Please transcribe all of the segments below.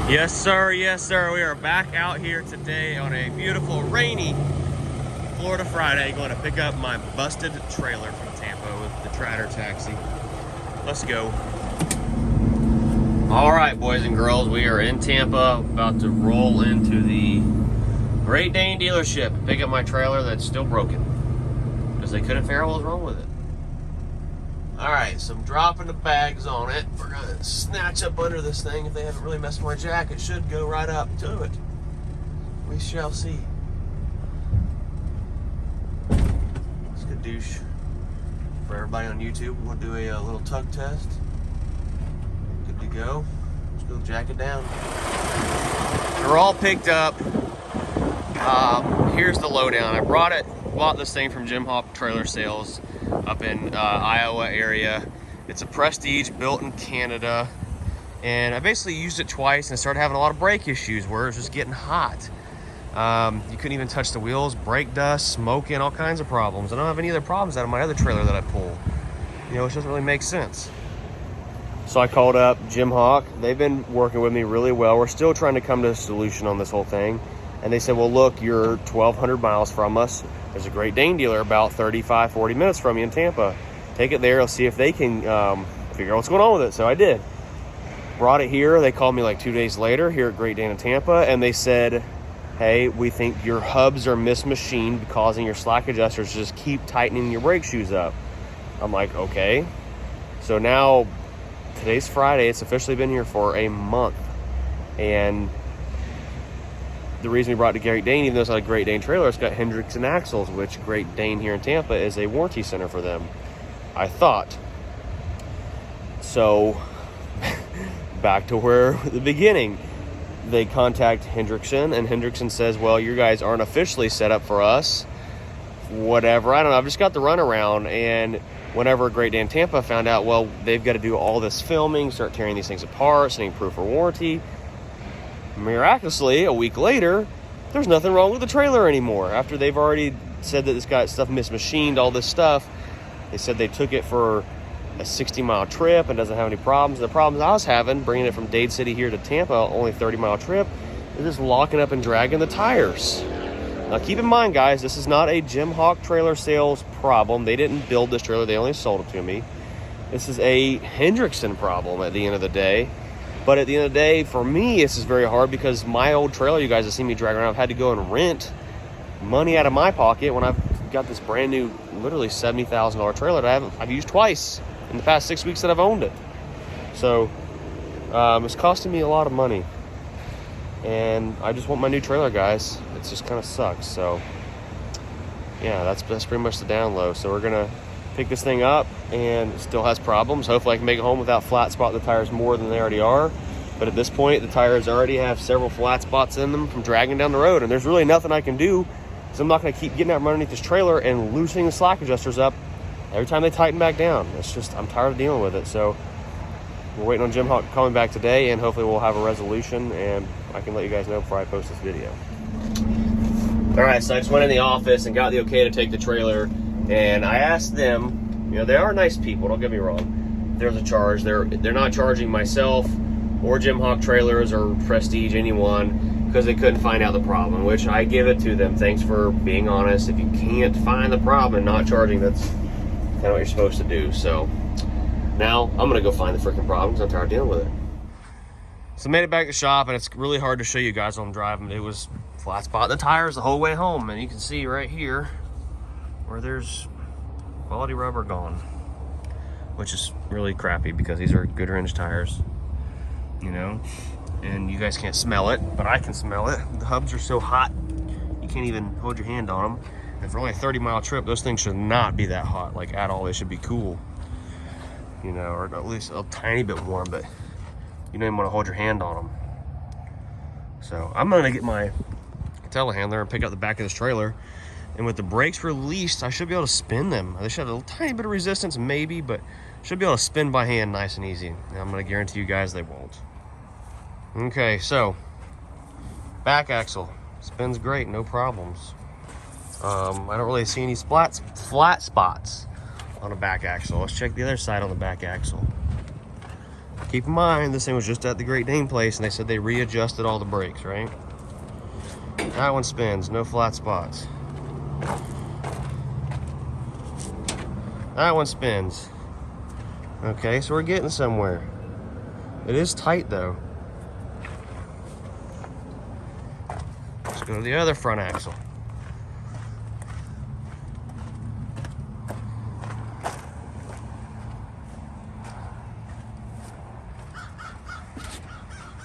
Yes, sir. Yes, sir. We are back out here today on a beautiful, rainy Florida Friday, going to pick up my busted trailer from Tampa with the Tratter taxi. Let's go. All right, boys and girls, we are in Tampa, about to roll into the Great Dane dealership and pick up my trailer that's still broken because they couldn't figure out what was wrong with it. All right, so I'm dropping the bags on it. We're gonna snatch up under this thing. If they haven't really messed with my jack, it should go right up to it. We shall see. It's a good douche. For everybody on YouTube, we'll do a little tug test. Good to go. Let's go jack it down. They're all picked up. Here's the lowdown. I bought this thing from Jim Hawk Trailer Sales up in Iowa area. It's a Prestige built in Canada, and I basically used it twice and started having a lot of brake issues where it was just getting hot. You couldn't even touch the wheels, brake dust, smoking, all kinds of problems. I don't have any other problems out of my other trailer that I pull. You know, it doesn't really make sense. So I called up Jim Hawk. They've been working with me really well. We're still trying to come to a solution on this whole thing. And they said, well, look, you're 1,200 miles from us. There's a Great Dane dealer about 35, 40 minutes from you in Tampa. Take it there. I'll see if they can figure out what's going on with it. So I did. Brought it here. They called me like 2 days later here at Great Dane in Tampa. And they said, hey, we think your hubs are mismachined, causing your slack adjusters to just keep tightening your brake shoes up. I'm like, okay. So now, today's Friday. It's officially been here for a month. And the reason we brought it to Great Dane, even though it's not a Great Dane trailer, it's got Hendrickson axles, which Great Dane here in Tampa is a warranty center for them, I thought. So, back to the beginning. They contact Hendrickson, and Hendrickson says, well, you guys aren't officially set up for us. Whatever. I don't know. I've just got the runaround, and whenever Great Dane Tampa found out, well, they've got to do all this filming, start tearing these things apart, sending proof of warranty. Miraculously, a week later, there's nothing wrong with the trailer anymore. After they've already said that it's got stuff mismachined, all this stuff, they said they took it for a 60-mile trip and doesn't have any problems. The problems I was having, bringing it from Dade City here to Tampa, only 30-mile trip, is just locking up and dragging the tires. Now, keep in mind, guys, this is not a Jim Hawk Trailer Sales problem. They didn't build this trailer. They only sold it to me. This is a Hendrickson problem at the end of the day. But at the end of the day, for me, this is very hard because my old trailer, you guys have seen me drag around, I've had to go and rent money out of my pocket when I've got this brand new, literally $70,000 trailer that I've used twice in the past 6 weeks that I've owned it. So it's costing me a lot of money. And I just want my new trailer, guys. It just kind of sucks. So yeah, that's pretty much the down low. So we're going to pick this thing up, and it still has problems. Hopefully I can make it home without flat spot the tires more than they already are. But at this point, the tires already have several flat spots in them from dragging down the road, and there's really nothing I can do because I'm not going to keep getting out from underneath this trailer and loosening the slack adjusters up every time they tighten back down. It's just, I'm tired of dealing with it. So we're waiting on Jim Hawk coming back today, and hopefully we'll have a resolution, and I can let you guys know before I post this video. All right, so I just went in the office and got the okay to take the trailer. And I asked them, you know, they are nice people, don't get me wrong. There's a charge. They're not charging myself or Jim Hawk Trailers or Prestige, anyone, because they couldn't find out the problem, which I give it to them. Thanks for being honest. If you can't find the problem and not charging, that's kind of what you're supposed to do. So now I'm going to go find the freaking problem because I'm tired of dealing with it. So I made it back to the shop, and it's really hard to show you guys while I'm driving. It was flat spot in the tires the whole way home, and you can see right here where there's quality rubber gone, which is really crappy because these are good range tires, you know, and you guys can't smell it, but I can smell it. The hubs are so hot you can't even hold your hand on them, and for only a 30-mile trip, those things should not be that hot, like at all. They should be cool, you know, or at least a tiny bit warm, but you don't even want to hold your hand on them. So I'm gonna get my telehandler and pick up the back of this trailer. And with the brakes released, I should be able to spin them. They should have a tiny bit of resistance, maybe, but should be able to spin by hand nice and easy. And I'm going to guarantee you guys they won't. Okay, so back axle spins great, no problems. I don't really see any flat spots on a back axle. Let's check the other side on the back axle. Keep in mind, this thing was just at the Great Dane place, and they said they readjusted all the brakes, right? That one spins, no flat spots. That one spins. Okay, so we're getting somewhere. It is tight though. Let's go to the other front axle.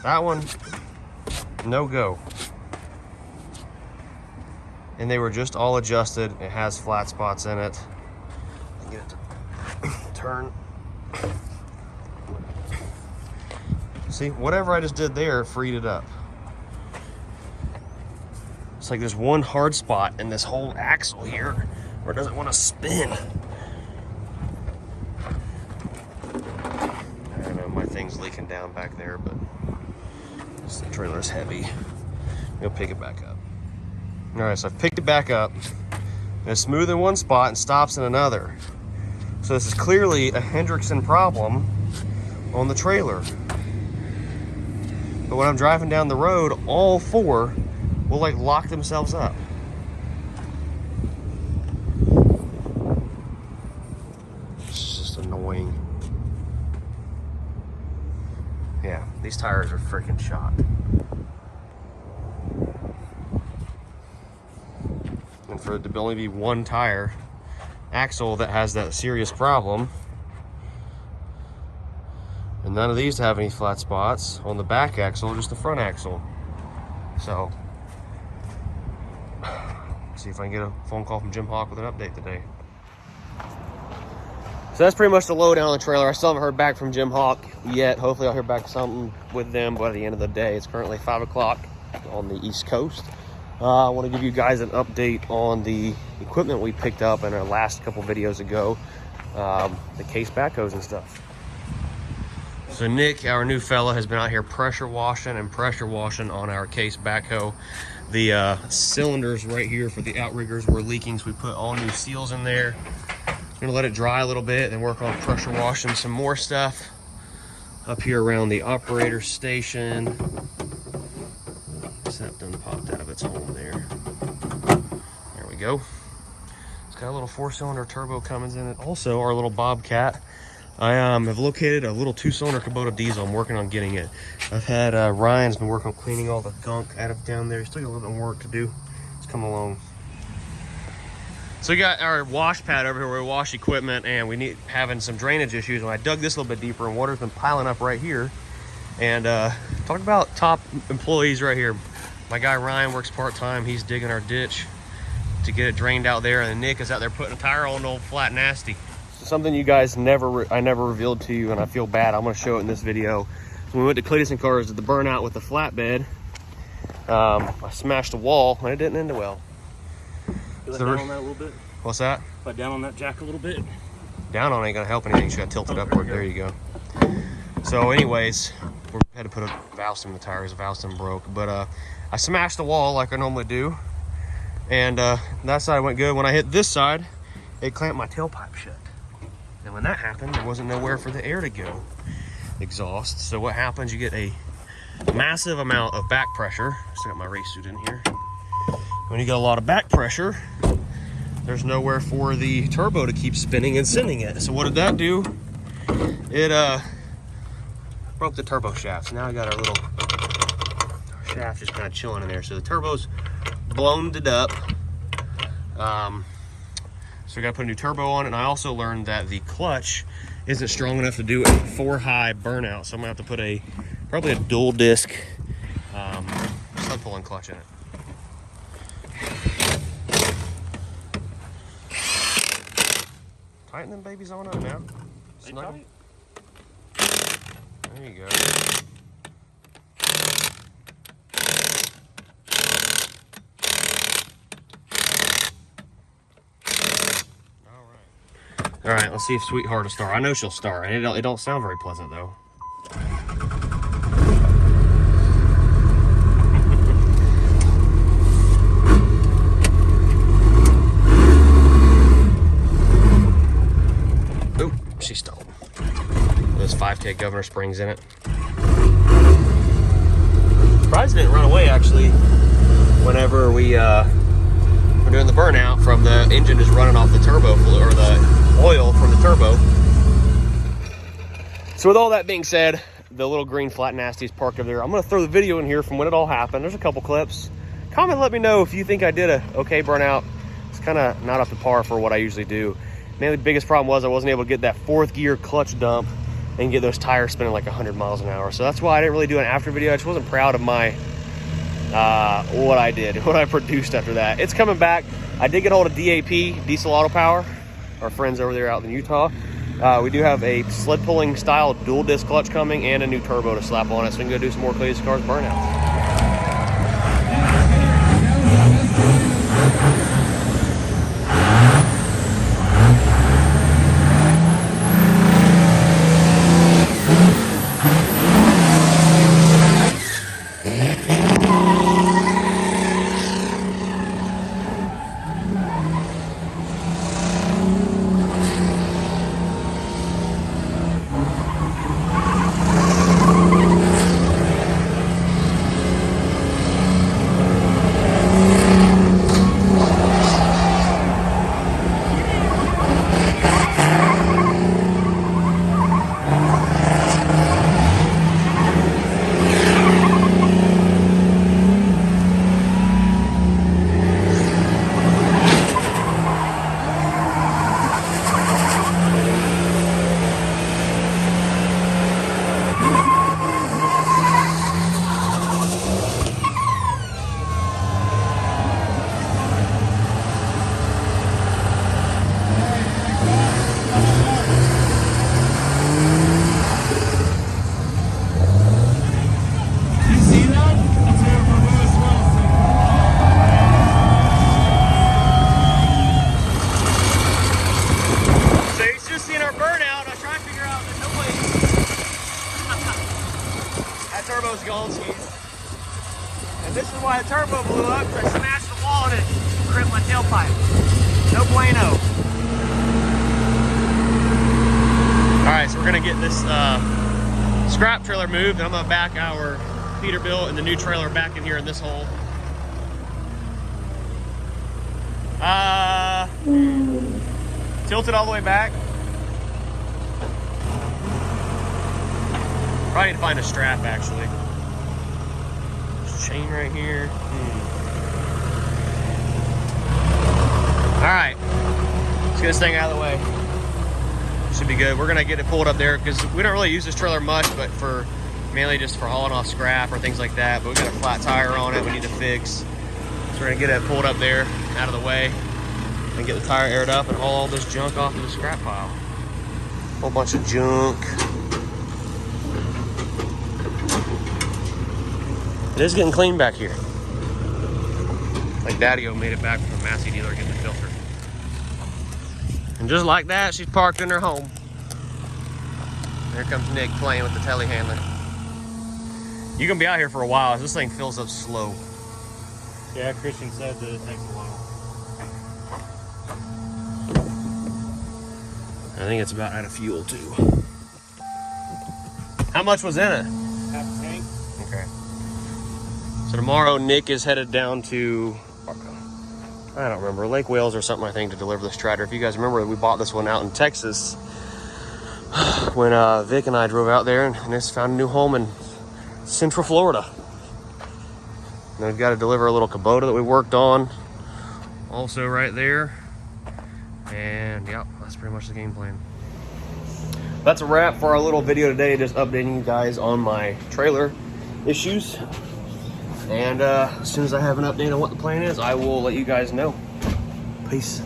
That one, no go. And they were just all adjusted. It has flat spots in it. Get it to turn. See, whatever I just did there freed it up. It's like there's one hard spot in this whole axle here where it doesn't want to spin. I don't know, my thing's leaking down back there, but the trailer's heavy. We'll pick it back up. All right, so I've picked it back up. It's smooth in one spot and stops in another. So this is clearly a Hendrickson problem on the trailer. But when I'm driving down the road, all four will like lock themselves up. It's just annoying. Yeah, these tires are freaking shot. And for it to only be one tire axle that has that serious problem, and none of these have any flat spots on the back axle, just the front axle. So, see if I can get a phone call from Jim Hawk with an update today. So that's pretty much the lowdown on the trailer. I still haven't heard back from Jim Hawk yet. Hopefully I'll hear back something with them by the end of the day. It's currently 5 o'clock on the East Coast. I want to give you guys an update on the equipment we picked up in our last couple videos ago, the case backhoes and stuff. So Nick, our new fella, has been out here pressure washing on our case backhoe. The cylinders right here for the outriggers were leaking, so we put all new seals in there. Gonna let it dry a little bit, then work on pressure washing some more stuff up here around the operator station. That done popped out of its home there. There we go. It's got a little 4-cylinder turbo Cummins in it. Also, our little Bobcat. I have located a little 2-cylinder Kubota diesel. I'm working on getting it. I've had Ryan's been working on cleaning all the gunk out of down there. Still got a little bit more work to do. It's coming along. So we got our wash pad over here where we wash equipment, and we need having some drainage issues. When I dug this a little bit deeper, and water's been piling up right here. And talk about top employees right here. My guy Ryan works part-time. He's digging our ditch to get it drained out there, and then Nick is out there putting a tire on old Flat Nasty. So something you guys I never revealed to you, and I feel bad. I'm going to show it in this video. When we went to Cletus and Cars at the burnout with the flatbed, I smashed a wall, and it didn't end well. You down on that a little bit? What's that? If I down on that jack a little bit? Down on it ain't going to help anything. You got to tilt it upward. There you go. So anyways, we had to put a valve stem in the tires. The valve stem broke, but I smashed the wall like I normally do, and that side went good. When I hit this side, it clamped my tailpipe shut. And when that happened, there wasn't nowhere for the air to go, exhaust. So what happens, you get a massive amount of back pressure. Still got my race suit in here. When you get a lot of back pressure, there's nowhere for the turbo to keep spinning and sending it. So what did that do? It broke the turbo shafts. Now I got our little shaft just kind of chilling in there. So the turbo's blown it up. So we got to put a new turbo on it. And I also learned that the clutch isn't strong enough to do a 4-high burnout. So I'm gonna have to put probably a dual disc sled pulling clutch in it. Tighten them babies on up now. Snug them. There you go. All right, let's see if Sweetheart will start. I know she'll start. It don't sound very pleasant though. Oop, she stopped. It was 5 Okay, Governor Springs in it. Surprised it didn't run away, actually, whenever we were doing the burnout from the engine just running off the turbo fluid, or the oil from the turbo. So with all that being said, the little green flat nasty is parked over there. I'm gonna throw the video in here from when it all happened. There's a couple clips. Comment, let me know if you think I did a okay burnout. It's kind of not up to par for what I usually do. Mainly the biggest problem was I wasn't able to get that 4th gear clutch dump and get those tires spinning like 100 miles an hour. So that's why I didn't really do an after video. I just wasn't proud of my what I did, what I produced after that. It's coming back. I did get hold of DAP, Diesel Auto Power, our friends over there out in Utah. We do have a sled pulling style dual disc clutch coming and a new turbo to slap on it, so we can go do some more Clay's Cars burnouts. Turbo's gone, and this is why the turbo blew up, because I smashed the wall and it crimped my tailpipe. No bueno. Alright, so we're going to get this scrap trailer moved, and I'm going to back our Peterbilt and the new trailer back in here in this hole. Tilt it all the way back. Probably need to find a strap, actually. There's a chain right here. Alright. Let's get this thing out of the way. Should be good. We're going to get it pulled up there because we don't really use this trailer much, but mainly just for hauling off scrap or things like that. But we got a flat tire on it we need to fix. So we're going to get it pulled up there, out of the way, and get the tire aired up and haul all this junk off to the scrap pile. Whole bunch of junk. It is getting clean back here. Like Daddy-O made it back from a Massey dealer getting the filter. And just like that, she's parked in her home. There comes Nick playing with the telehandler. You're gonna be out here for a while as this thing fills up slow. Yeah, Christian said that it takes a while. I think it's about out of fuel too. How much was in it? Half a tank. Okay. So tomorrow Nick is headed down to, I don't remember, Lake Wales or something, I think, to deliver this tractor. If you guys remember, we bought this one out in Texas when Vic and I drove out there and just found a new home in Central Florida. And we've got to deliver a little Kubota that we worked on also right there. And yeah, that's pretty much the game plan. That's a wrap for our little video today, just updating you guys on my trailer issues. And as soon as I have an update on what the plan is, I will let you guys know. Peace.